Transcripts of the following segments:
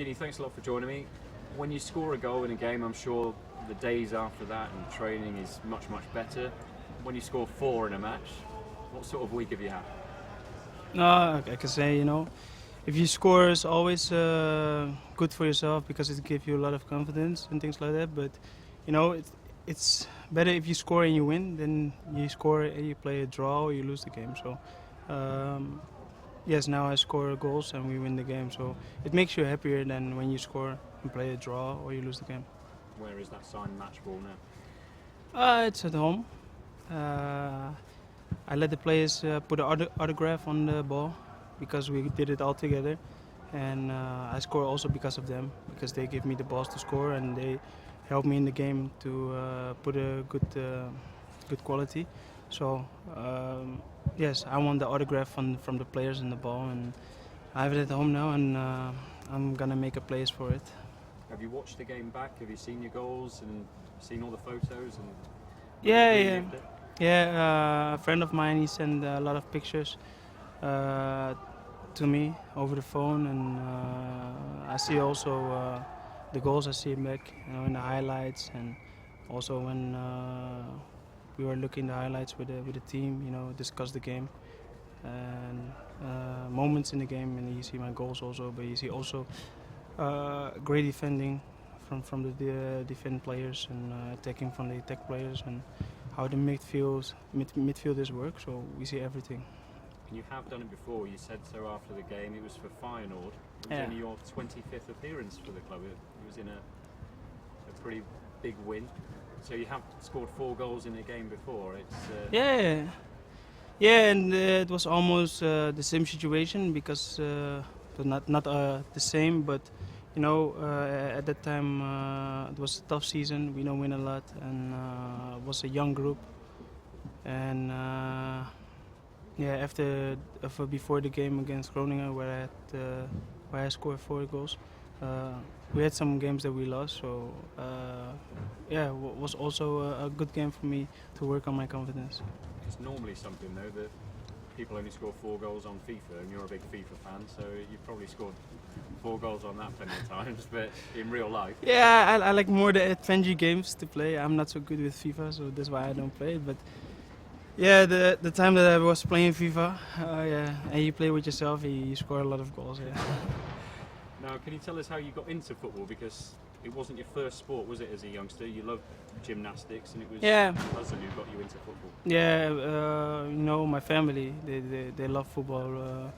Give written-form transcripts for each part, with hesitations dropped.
Ginny, thanks a lot for joining me. When you score a goal in a game, I'm sure the days after that and training is much better. When you score 4 in a match, what sort of week have you had? I can say, if you score, it's always good for yourself because it gives you a lot of confidence and things like that. But, it's better if you score and you win than you score and you play a draw or you lose the game. So, yes, now I score goals and we win the game. So it makes you happier than when you score and play a draw or you lose the game. Where is that signed match ball now? It's at home. I let the players put an autograph on the ball because we did it all together, and I score also because of them, because they give me the balls to score and they help me in the game to put a good quality. So yes, I want the autograph from the players and the ball, and I have it at home now, and I'm gonna make a place for it. Have you watched the game back? Have you seen your goals and seen all the photos? And Yeah. A friend of mine, he sent a lot of pictures to me over the phone, and I see also the goals. I see back, in the highlights, and also when we were looking the highlights with the team, discuss the game and moments in the game, and you see my goals also. But you see also great defending from the defend players and attacking from the attack players, and how the midfielders work. So we see everything. And you have done it before. You said so after the game. It was for Feyenoord. It was only your 25th appearance for the club. It was in a pretty big win. So you have scored 4 goals in a game before. It's and it was almost the same situation because not the same, but at that time it was a tough season. We don't win a lot, and it was a young group. And before the game against Groningen, where I scored 4 goals, we had some games that we lost. So it was also a good game for me to work on my confidence. It's normally something though that people only score 4 goals on FIFA, and you're a big FIFA fan, so you've probably scored 4 goals on that plenty of times. But in real life, I like more the adventure games to play. I'm not so good with FIFA, so that's why I don't play it. But yeah, the time that I was playing FIFA, and you play with yourself, you score a lot of goals. Yeah. Now, can you tell us how you got into football? Because it wasn't your first sport, was it, as a youngster? You loved gymnastics, and it was your cousin who got you into football. Yeah, my family, they love football.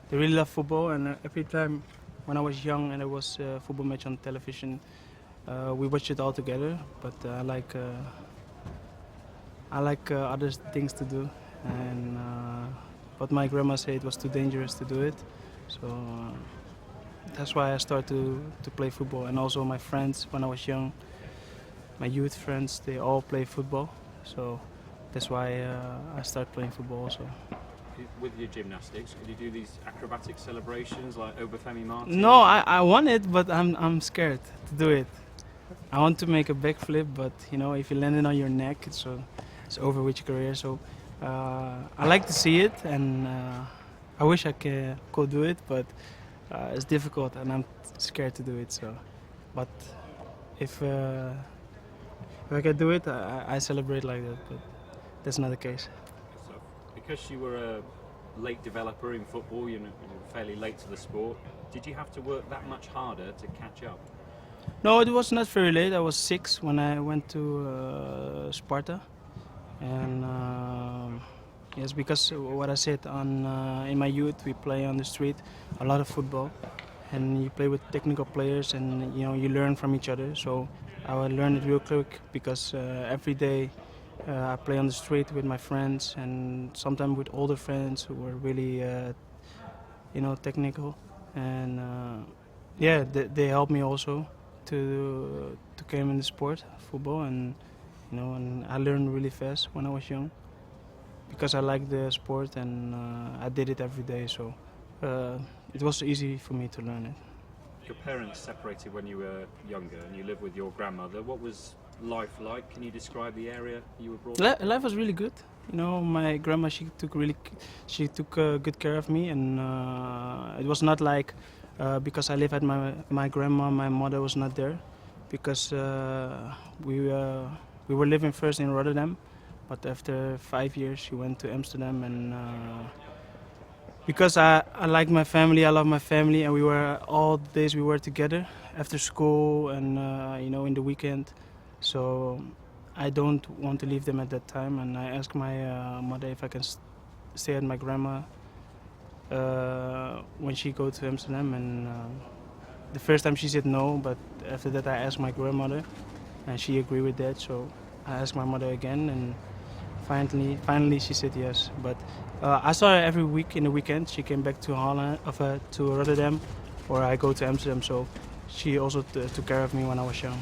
They really love football, and every time when I was young and there was a football match on television, we watched it all together. But I like other things to do, and but my grandma said it was too dangerous to do it, so that's why I started to play football. And also my friends, when I was young, my youth friends, they all play football, so that's why I started playing football also. With your gymnastics, could you do these acrobatic celebrations like Obafemi Martin? No, I want it, but I'm scared to do it. I want to make a backflip, but if you land it on your neck, it's over with your career. So I like to see it, and I wish I could do it, but it's difficult, and I'm scared to do it. So, but if I can do it, I celebrate like that. But that's not the case. So, because you were a late developer in football, you were fairly late to the sport. Did you have to work that much harder to catch up? No, it was not very late. I was 6 when I went to Sparta, and yes, because what I said in my youth, we play on the street a lot of football, and you play with technical players, and you learn from each other. So I learned it real quick because every day I play on the street with my friends, and sometimes with older friends who were really technical, and they helped me also to come in the sport football, and and I learned really fast when I was young because I liked the sport, and I did it every day, so it was easy for me to learn it. Your parents separated when you were younger, and you lived with your grandmother. What was life like? Can you describe the area you were brought up? Life was really good. My grandma, she took good care of me, and it was not like because I live at my grandma. My mother was not there because we were living first in Rotterdam, but after 5 years she went to Amsterdam, and because I like my family, I love my family, and we were all the days we were together after school and in the weekend. So I don't want to leave them at that time, and I asked my mother if I can stay at my grandma when she go to Amsterdam, and the first time she said no, but after that I asked my grandmother and she agreed with that. So I asked my mother again, and finally she said yes. But I saw her every week in the weekend. She came back to Holland, to Rotterdam, or I go to Amsterdam. So she also took care of me when I was young.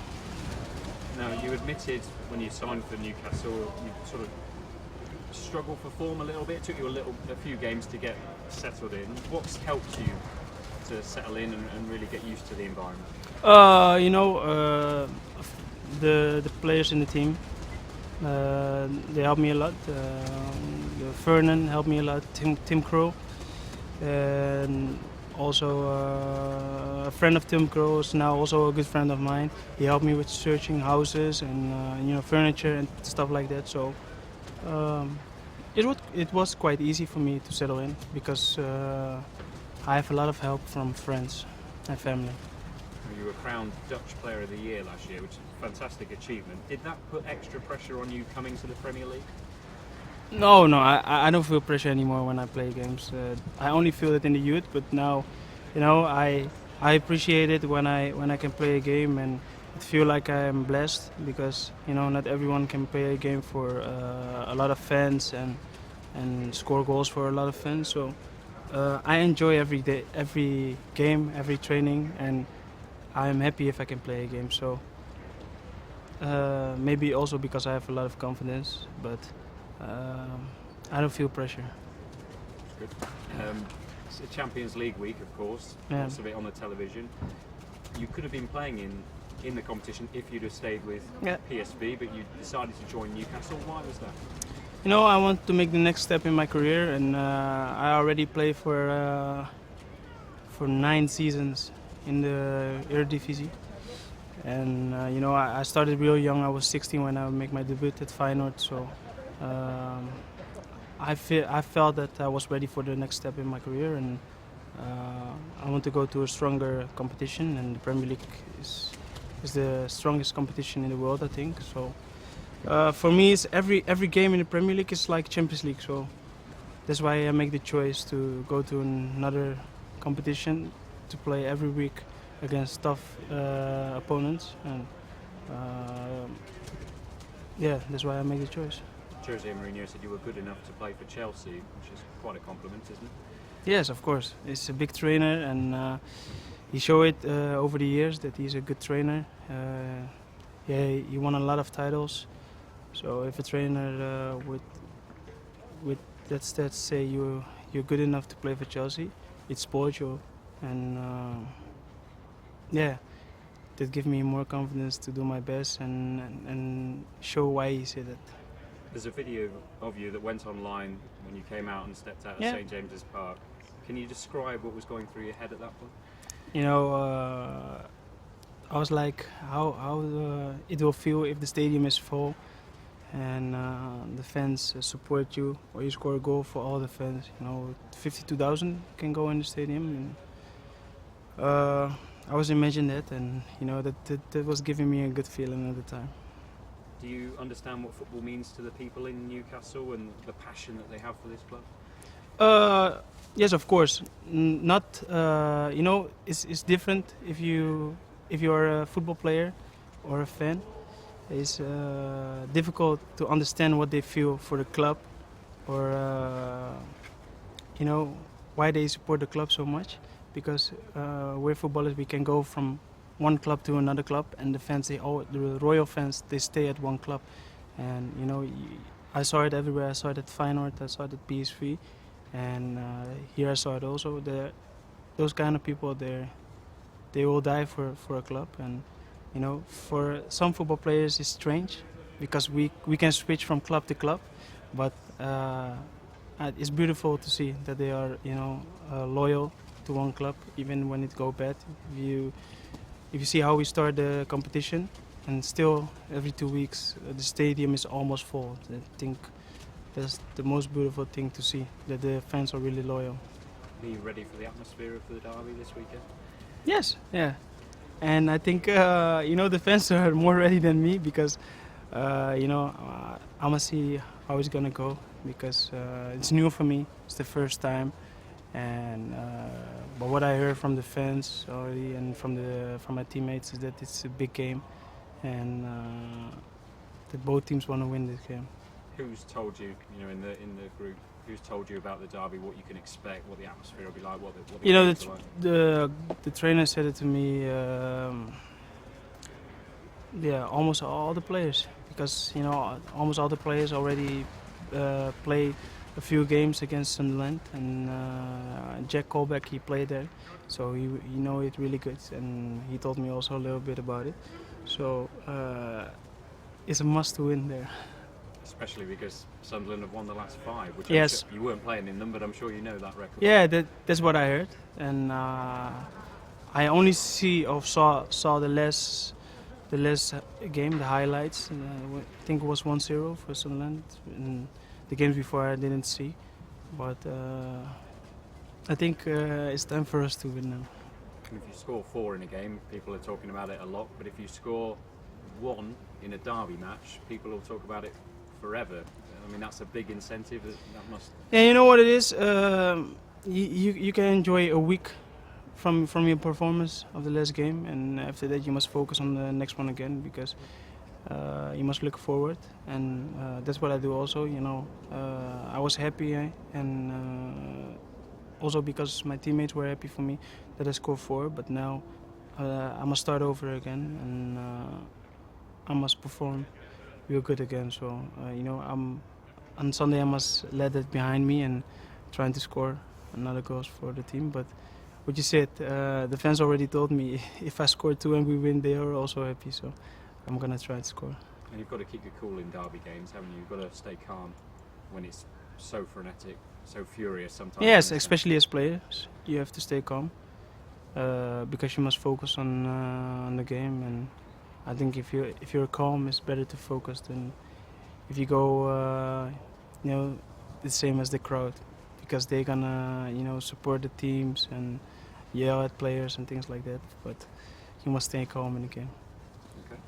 Now, you admitted when you signed for Newcastle, you sort of struggled for form a little bit. It took you a few games to get settled in. What's helped you to settle in and really get used to the environment? The players in the team, they helped me a lot. Vernon helped me a lot. Tim Krul, and also a friend of Tim Krul is now also a good friend of mine. He helped me with searching houses and furniture and stuff like that. So it was quite easy for me to settle in because I have a lot of help from friends and family. You were crowned Dutch Player of the Year last year, which is a fantastic achievement. Did that put extra pressure on you coming to the Premier League? No, I don't feel pressure anymore when I play games. I only feel it in the youth, but now, I appreciate it when I can play a game, and I feel like I am blessed because not everyone can play a game for a lot of fans and score goals for a lot of fans. So I enjoy every day, every game, every training, and I'm happy if I can play a game. So maybe also because I have a lot of confidence, but I don't feel pressure. Good. It's a Champions League week, of course. Yeah. Lots of it on the television. You could have been playing in the competition if you'd have stayed with PSV, but you decided to join Newcastle. Why was that? I want to make the next step in my career, and I already played for 9 seasons in the Eredivisie. And I started real young. I was 16 when I made my debut at Feyenoord. So I felt that I was ready for the next step in my career, and I want to go to a stronger competition. And the Premier League is the strongest competition in the world, I think. So for me, it's every game in the Premier League is like Champions League. So that's why I make the choice to go to another competition to play every week against tough opponents, and that's why I make the choice. Jose Mourinho said you were good enough to play for Chelsea, which is quite a compliment, isn't it? Yes, of course. He's a big trainer, and he showed it over the years that he's a good trainer. He won a lot of titles. So if a trainer with that stats say you're good enough to play for Chelsea, it spoils you, and that gives me more confidence to do my best and show why he said that. There's a video of you that went online when you came out and stepped out of St James's Park. Can you describe what was going through your head at that point? I was like, how it will feel if the stadium is full and the fans support you, or you score a goal for all the fans. 52,000 can go in the stadium. And, I was imagining that, and that was giving me a good feeling at the time. Do you understand what football means to the people in Newcastle and the passion that they have for this club? Yes, of course. Not, it's different if you're a football player or a fan. It's difficult to understand what they feel for the club, or why they support the club so much. Because we're footballers, we can go from one club to another club, and the fans, the royal fans, they stay at one club. And I saw it everywhere. I saw it at Feyenoord, I saw it at PSV, and here I saw it also. Those kind of people, they will die for a club. And for some football players, it's strange because we can switch from club to club, but it's beautiful to see that they are loyal to one club, even when it go bad. If you see how we start the competition, and still every 2 weeks the stadium is almost full. I think that's the most beautiful thing to see, that the fans are really loyal. Are you ready for the atmosphere of the derby this weekend? Yes, yeah. And I think the fans are more ready than me because I'm gonna see how it's gonna go because it's new for me. It's the first time, and but what I heard from the fans already and from my teammates is that it's a big game, and that both teams want to win this game. Who's told you, in the group, who's told you about the derby, what you can expect, what the atmosphere will be like, what the games are like? The trainer said it to me. Almost all the players, because almost all the players already play a few games against Sunderland, and Jack Colbeck, he played there, so he know it really good, and he told me also a little bit about it. So it's a must to win there. Especially because Sunderland have won the last 5, which Yes. you weren't playing in them, but I'm sure you know that record. Yeah, that's what I heard, and I only saw the last game, the highlights. I think it was 1-0 for Sunderland. And the games before I didn't see, but I think it's time for us to win now. And if you score 4 in a game, people are talking about it a lot, but if you score 1 in a derby match, people will talk about it forever. I mean, that's a big incentive. That must. Yeah, you know what it is. You can enjoy a week from your performance of the last game, and after that you must focus on the next one again because you must look forward, and that's what I do also. I was happy, and also because my teammates were happy for me that I scored 4. But now I must start over again, and I must perform real good again. So on Sunday I must let it behind me and trying to score another goals for the team. But what you said, the fans already told me if I score 2 and we win, they are also happy. So I'm gonna try to score. And you've got to keep your cool in derby games, haven't you? You've got to stay calm when it's so frenetic, so furious sometimes. Yes, especially as players, you have to stay calm because you must focus on the game. And I think if you're calm, it's better to focus than if you go the same as the crowd, because they're gonna support the teams and yell at players and things like that. But you must stay calm in the game. Okay.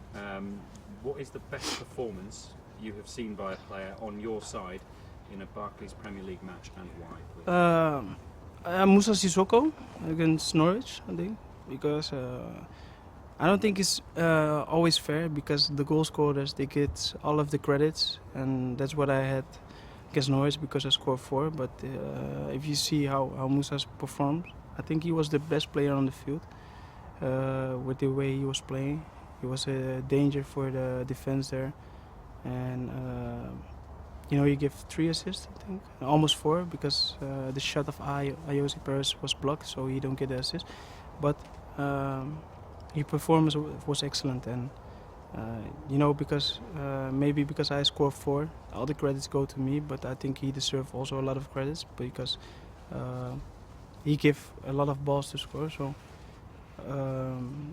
What is the best performance you have seen by a player on your side in a Barclays Premier League match, and why? Musa Sissoko against Norwich, I think, because I don't think it's always fair, because the goal scorers, they get all of the credits, and that's what I had against Norwich because I scored 4. But if you see how Musa performed, I think he was the best player on the field with the way he was playing. He was a danger for the defense there, and he gave 3 assists, I think, almost 4, because the shot of Ayoze Perez was blocked, so he don't get the assist. But his performance was excellent, and because maybe because I scored 4, all the credits go to me. But I think he deserved also a lot of credits because he gave a lot of balls to score. So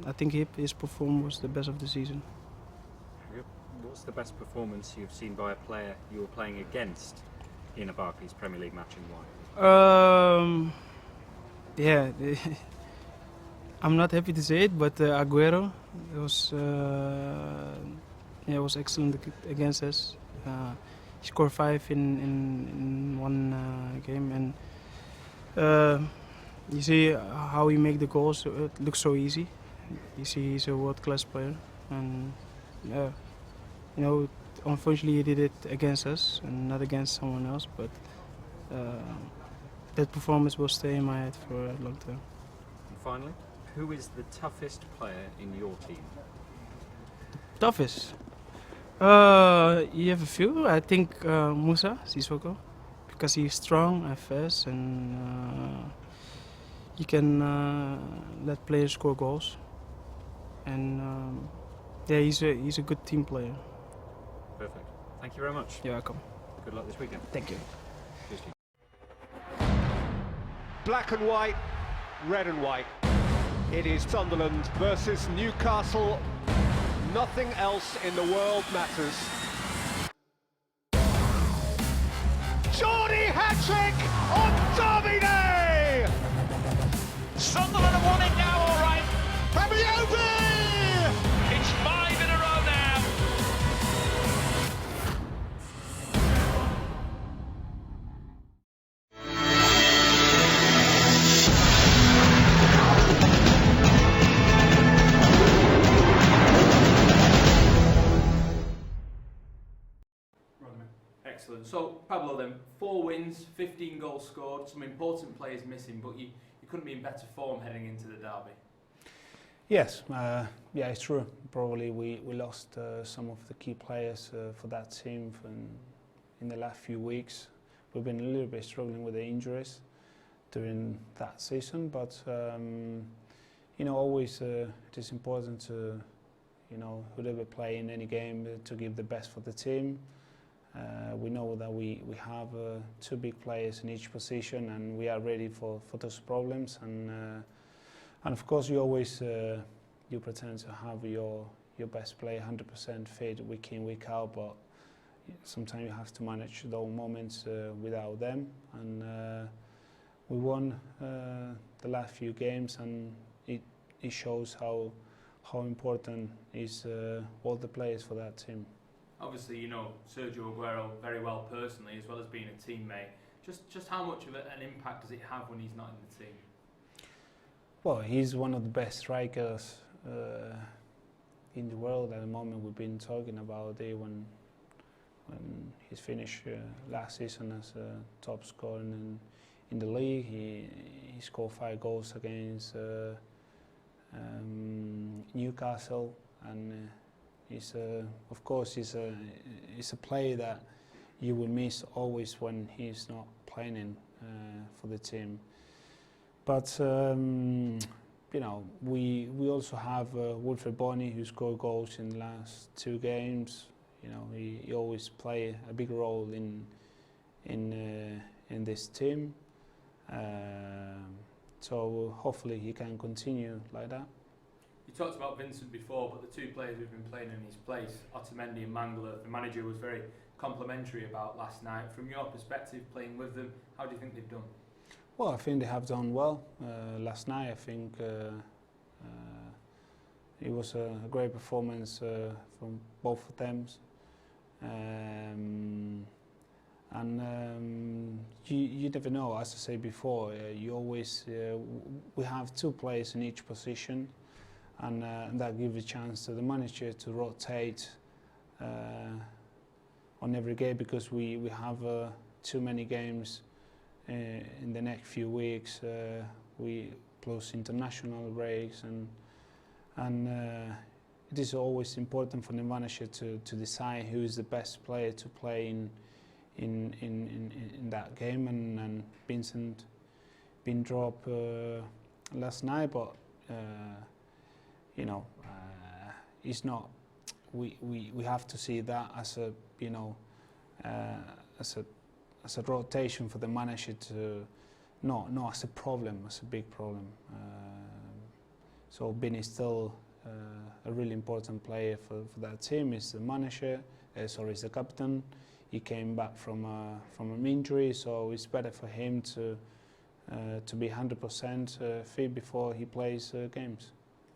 I think his performance was the best of the season. What's the best performance you've seen by a player you were playing against in a Barclays Premier League match, and why? I'm not happy to say it, but Aguero, it was excellent against us. He scored 5 in one game, and you see how he make the goals. It looks so easy. You see, he's a world-class player, and unfortunately he did it against us and not against someone else. But that performance will stay in my head for a long time. And finally, who is the toughest player in your team? Toughest? You have a few. I think Musa Sissoko, because he's strong and fast, and he can let players score goals. And he's a good team player. Perfect. Thank you very much. You're welcome. Good luck this weekend. Thank you. Cheers to you. Black and white, red and white. It is Sunderland versus Newcastle. Nothing else in the world matters. Geordie hat-trick on Derby Day! Sunderland have won it now, all right. Pablo! It's 5 in a row now. Excellent. So, Pablo then, 4 wins, 15 goals scored, some important players missing, but you couldn't be in better form heading into the derby. Yes, yeah, it's true. Probably we lost some of the key players for that team in the last few weeks. We've been a little bit struggling with the injuries during that season, but you know, always it is important to, you know, whoever play in any game to give the best for the team. We know that we have 2 big players in each position, and we are ready for those problems. And of course, you always you pretend to have your best player 100% fit week in, week out, but sometimes you have to manage those moments without them. And we won the last few games, and it shows how important is all the players for that team. Obviously, you know Sergio Aguero very well personally, as well as being a teammate. Just how much of an impact does it have when he's not in the team? Well, he's one of the best strikers in the world at the moment. We've been talking about it when he's finished last season as a top scorer in the league. He scored 5 goals against Newcastle, and of course, he's a player that you will miss always when he's not playing for the team. But you know, we also have Wilfred Bony, who scored goals in the last 2 games. You know, he always play a big role in this team. So hopefully he can continue like that. You talked about Vincent before, but the 2 players who've been playing in his place, Otamendi and Mangala, the manager was very complimentary about last night. From your perspective, playing with them, how do you think they've done? Well, I think they have done well. Last night, I think it was a great performance from both of them. You never know, as I said before, you always, we have 2 players in each position, and that gives a chance to the manager to rotate on every game, because we have too many games in the next few weeks. We plus international breaks, and it is always important for the manager to decide who is the best player to play in that game. And Vincent been dropped last night, but you know, it's not. We have to see that as a, you know, as a rotation for the manager to, not as a problem, as a big problem. So Ben is still a really important player for that team. He's the manager, he's the captain. He came back from an injury, so it's better for him to be 100% fit before he plays games.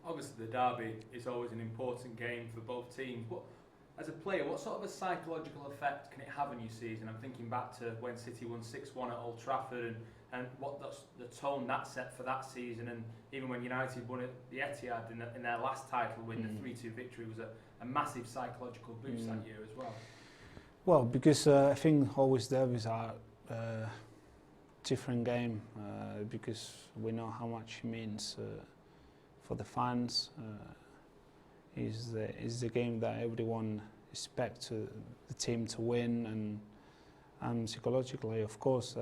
Obviously, the derby is always an important game for both teams. But as a player, what sort of a psychological effect can it have on your season? I'm thinking back to when City won 6-1 at Old Trafford, and what the tone that set for that season, and even when United won at the Etihad in their last title win, the 3-2 victory was a massive psychological boost that year as well. Well, because I think always derbies are different game, because we know how much it means for the fans. Is the game that everyone expects the team to win, and psychologically, of course,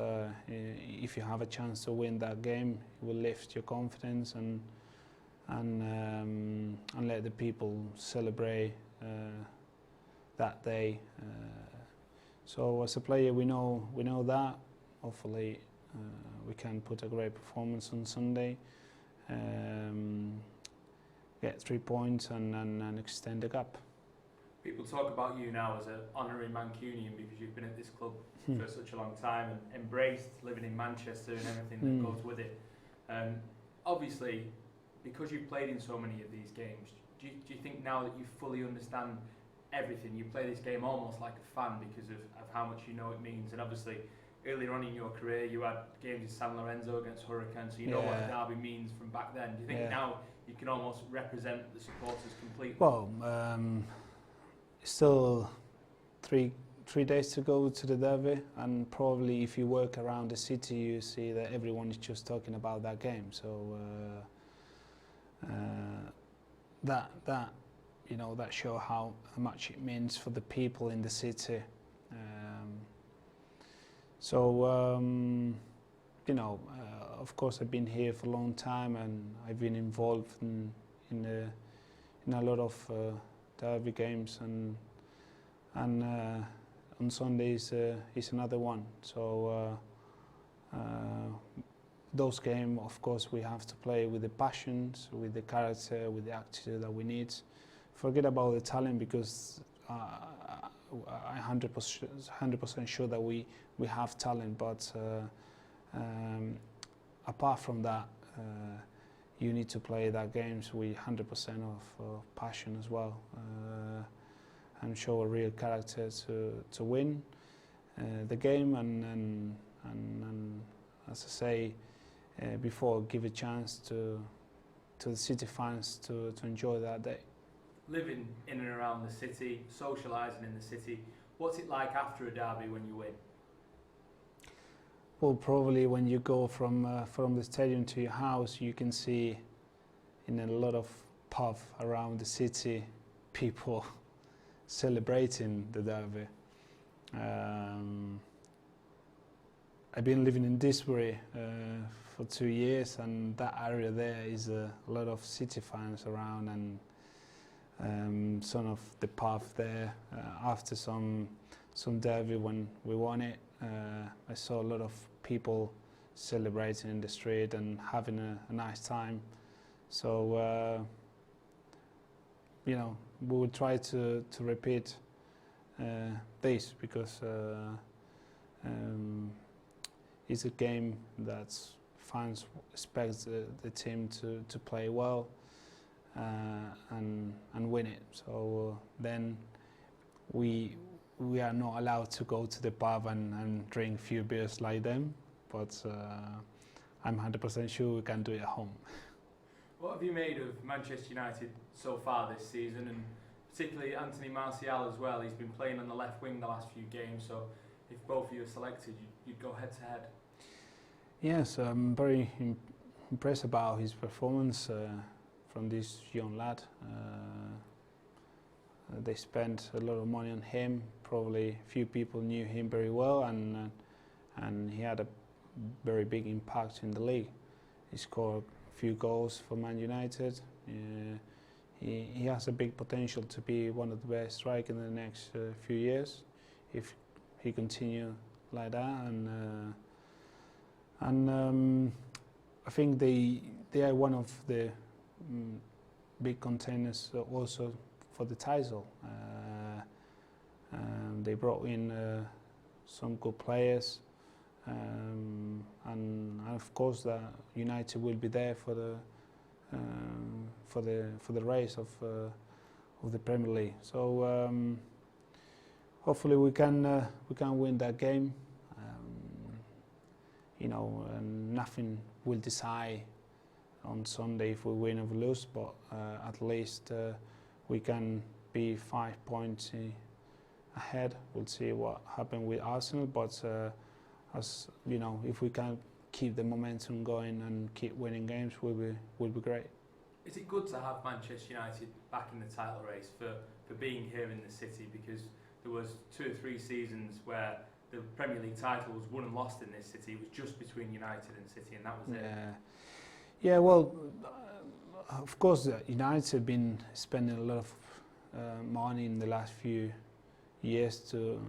if you have a chance to win that game, it will lift your confidence and let the people celebrate that day. So as a player, we know that. Hopefully, we can put a great performance on Sunday. get 3 points and extend the gap. People talk about you now as an honorary Mancunian because you've been at this club for such a long time and embraced living in Manchester and everything that goes with it. Obviously, because you've played in so many of these games, do you think now that you fully understand everything, you play this game almost like a fan because of how much you know it means? And obviously, earlier on in your career, you had games in San Lorenzo against Hurricanes, so you know what a derby means from back then. Do you think now you can almost represent the supporters completely? Well, still three days to go to the derby, and probably if you work around the city, you see that everyone is just talking about that game. So that show how much it means for the people in the city. Of course, I've been here for a long time, and I've been involved in a lot of derby games, and on Sundays is another one. So those games, of course, we have to play with the passions, with the character, with the attitude that we need. Forget about the talent, because I'm 100% sure that we have talent, but apart from that, you need to play that games with 100% of passion as well, and show a real character to win the game, and as I say before, give a chance to the City fans to enjoy that day. Living in and around the city, socialising in the city, what's it like after a derby when you win? Well, probably when you go from the stadium to your house, you can see in a lot of pubs around the city people celebrating the derby. I've been living in Disbury for 2 years, and that area there is a lot of City fans around, and some of the pub there after some derby when we won it, I saw a lot of people celebrating in the street and having a nice time. So we will try to repeat this, because it's a game that fans expect the team to play well and win it. So then we are not allowed to go to the pub and drink a few beers like them, but I'm 100% sure we can do it at home. What have you made of Manchester United so far this season, and particularly Anthony Martial as well? He's been playing on the left wing the last few games, so if both of you are selected, you'd go head to head. Yes, I'm very impressed about his performance from this young lad. They spent a lot of money on him. Probably few people knew him very well, and he had a very big impact in the league. He scored a few goals for Man United. He has a big potential to be one of the best strikers in the next few years if he continues like that. And I think they are one of the big contenders also for the title. They brought in some good players, and of course that United will be there for the race of the Premier League. So hopefully we can win that game. And nothing will decide on Sunday if we win or lose, but at least we can be 5 points ahead. We'll see what happens with Arsenal, but as you know, if we can keep the momentum going and keep winning games, will be great. Is it good to have Manchester United back in the title race for being here in the city? Because there was 2 or 3 seasons where the Premier League title was won and lost in this city. It was just between United and City, and that was it. Yeah. Well, of course, United have been spending a lot of money in the last few years to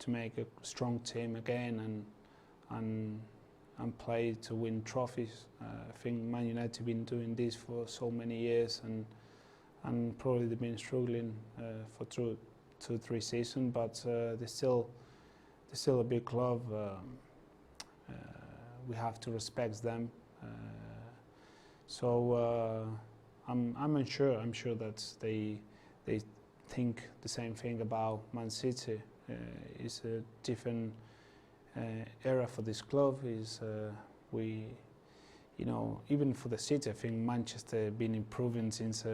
make a strong team again, and play to win trophies. I think Man United have been doing this for so many years, and probably they've been struggling for 2-3 seasons, but they're still a big club. We have to respect them. So I'm unsure. I'm sure that they think the same thing about Man City. It's a different era for this club. Even for the city, I think Manchester been improving since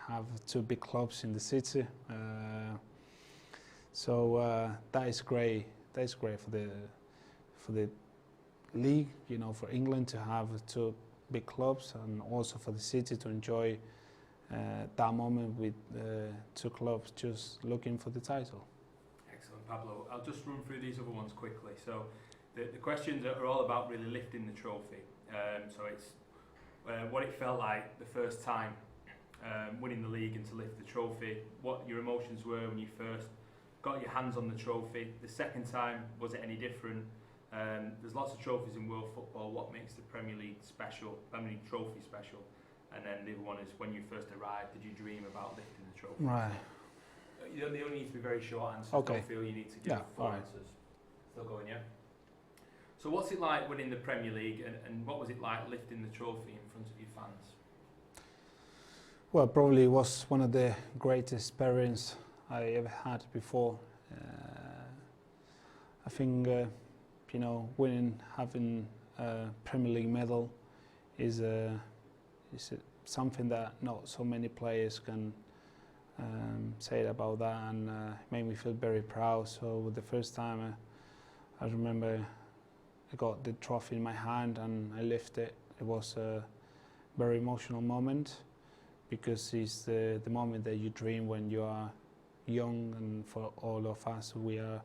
have 2 big clubs in the city. So that is great. That is great for the league. For England to have 2 big clubs, and also for the city to enjoy that moment with 2 clubs just looking for the title. Excellent, Pablo. I'll just run through these other ones quickly. So the questions are all about really lifting the trophy. So it's what it felt like the first time winning the league and to lift the trophy, what your emotions were when you first got your hands on the trophy. The second time, was it any different? There's lots of trophies in world football. What makes the Premier League special, Premier League trophy special? And then the other one is, when you first arrived, did you dream about lifting the trophy? Right. They only need to be very short answers. Okay. Don't feel you need to give full answers. Still going, yeah? So what's it like winning the Premier League, and what was it like lifting the trophy in front of your fans? Well, probably was one of the greatest experiences I ever had before. I think winning, having a Premier League medal is something that not so many players can say about that, and made me feel very proud. So the first time I remember I got the trophy in my hand and I lifted it. It was a very emotional moment, because it's the moment that you dream when you are young, and for all of us, we are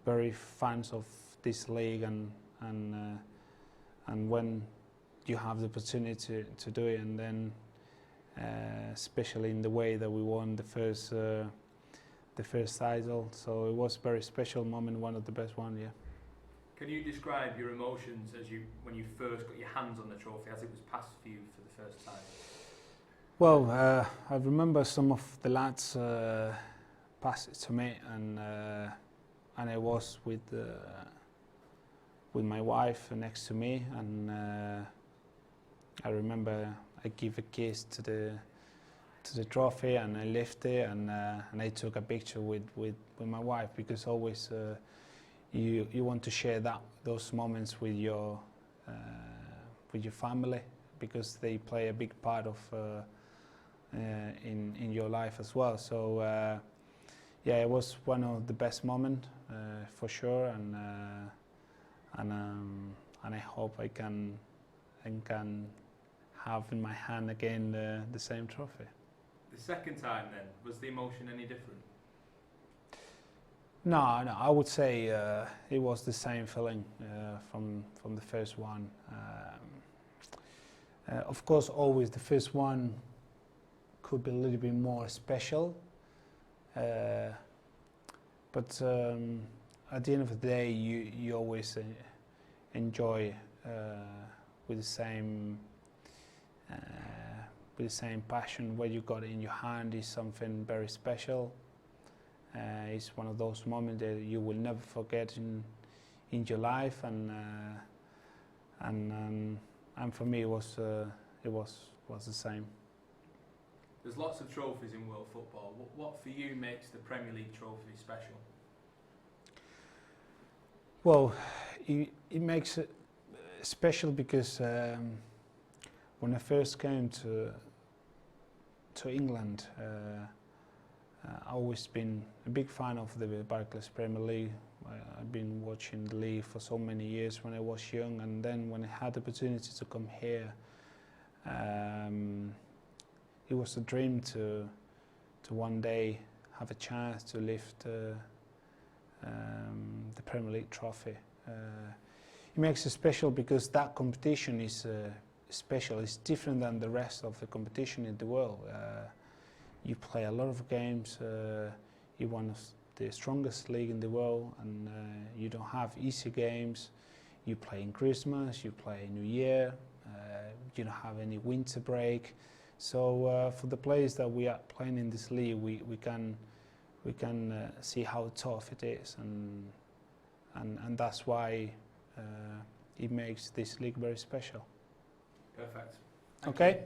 very fans of this league, and when you have the opportunity to do it, and then especially in the way that we won the first title, so it was a very special moment, one of the best ones, yeah. Can you describe your emotions when you first got your hands on the trophy, as it was passed for you for the first time? Well, I remember some of the lads passed it to me, and I was with my wife next to me, and I remember I gave a kiss to the trophy, and I lifted it, and I took a picture with my wife, because always you want to share those moments with your family, because they play a big part of in your life as well. So yeah, it was one of the best moments for sure, and I hope I can have in my hand again the same trophy. The second time then, was the emotion any different? No, I would say it was the same feeling from the first one. Of course, always the first one could be a little bit more special, but at the end of the day, you always enjoy with the same passion. What you got in your hand is something very special. It's one of those moments that you will never forget in your life, and for me it was the same. There's lots of trophies in world football. What for you makes the Premier League trophy special? Well, it makes it special because when I first came to England, I've always been a big fan of the Barclay Premier League. I've been watching the league for so many years when I was young, and then when I had the opportunity to come here, it was a dream to one day have a chance to lift the Premier League trophy. It makes it special because that competition is special. It's different than the rest of the competition in the world. You play a lot of games. You're one of the strongest league in the world, and you don't have easy games. you play in Christmas, you play New Year, you don't have any winter break. So for the players that we are playing in this league, we can see how tough it is, and that's why it makes this league very special. Perfect. Okay.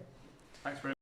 Thanks very much.